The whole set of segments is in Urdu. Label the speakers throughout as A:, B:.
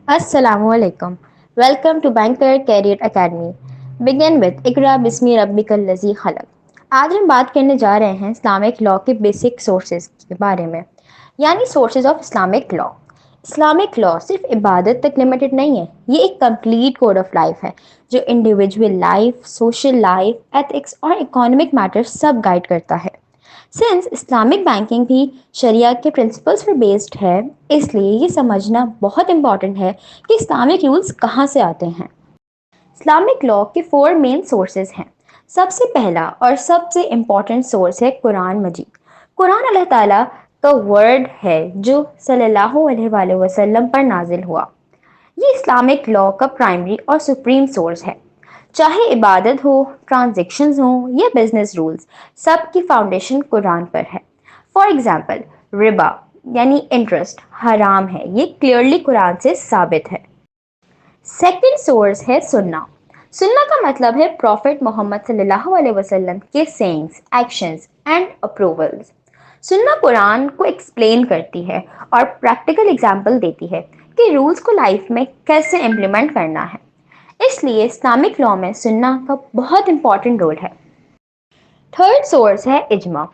A: السلام علیکم. Welcome to banker career academy. Begin with اقرا بسمی ربک الذی خلق. آج ہم بات کرنے جا رہے ہیں اسلامک لا کے بیسک سورسز کے بارے میں، یعنی sources of Islamic law. Islamic law صرف عبادت تک لمیٹڈ نہیں ہے، یہ ایک کمپلیٹ کوڈ آف لائف ہے جو individual life, social life, ethics اور اکانومک میٹرز سب گائیڈ کرتا ہے. سنس اسلامک بینکنگ بھی شریعہ کے پرنسپلس پر بیسڈ ہے، اس لیے یہ سمجھنا بہت امپورٹنٹ ہے کہ اسلامک رولز کہاں سے آتے ہیں. اسلامک لا کے 4 مین سورسز ہیں. سب سے پہلا اور سب سے امپورٹنٹ سورس ہے قرآن مجید. قرآن اللہ تعالیٰ کا ورڈ ہے جو صلی اللہ علیہ وآلہ وسلم پر نازل ہوا. یہ اسلامک لا کا پرائمری اور سپریم سورس ہے. چاہے عبادت ہو، ٹرانزیکشنز ہوں یا بزنس رولز، سب کی فاؤنڈیشن قرآن پر ہے. فار ایگزامپل، ربا یعنی انٹرسٹ حرام ہے، یہ کلیئرلی قرآن سے ثابت ہے. سیکنڈ سورس ہے سنہ. سنہ کا مطلب ہے پروفٹ محمد صلی اللہ علیہ وسلم کے سینگس، ایکشنز اینڈ اپروولز. سنہ قرآن کو ایکسپلین کرتی ہے اور پریکٹیکل ایگزامپل دیتی ہے کہ رولز کو لائف میں کیسے امپلیمنٹ کرنا ہے. اس لیے اسلامک لا میں سنہ کا بہت امپورٹنٹ رول ہے. تھرڈ سورس ہے اجماع.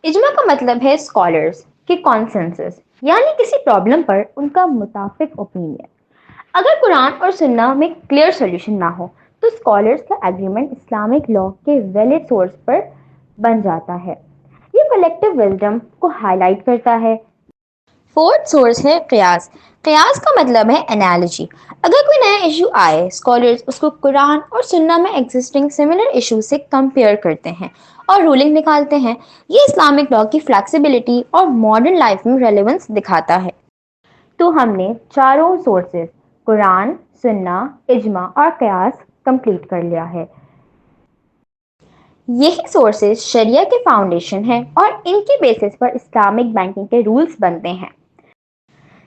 A: اجماع کا مطلب ہے اسکالرز کے کانسنسس، یعنی کسی پرابلم پر ان کا متفق اوپینین. اگر قرآن اور سنہ میں کلیئر سولوشن نہ ہو تو اسکالرز کا ایگریمنٹ اسلامک لا کے ویلڈ سورس پر بن جاتا ہے. یہ کلیکٹیو وزڈم کو ہائی لائٹ کرتا ہے. فورتھ سورس ہے قیاس. قیاس کا مطلب ہے انالوجی. اگر کوئی نیا ایشو آئے، اسکالرز اس کو قرآن اور سنہ میں ایگزسٹنگ سملر ایشو سے کمپیئر کرتے ہیں اور رولنگ نکالتے ہیں. یہ اسلامک لا کی فلیکسیبلٹی اور ماڈرن لائف میں ریلیونس دکھاتا ہے. تو ہم نے چاروں سورسز قرآن، سنہ، اجماع اور قیاس کمپلیٹ کر لیا ہے. یہی سورسز شریعہ کے فاؤنڈیشن ہیں اور ان کے بیسس پر اسلامک بینکنگ کے رولز بنتے ہیں.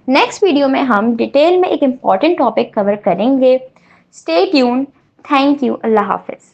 A: نیکسٹ ویڈیو میں ہم ڈیٹیل میں ایک امپورٹنٹ ٹاپک کور کریں گے. Stay tune. Thank you. اللہ حافظ.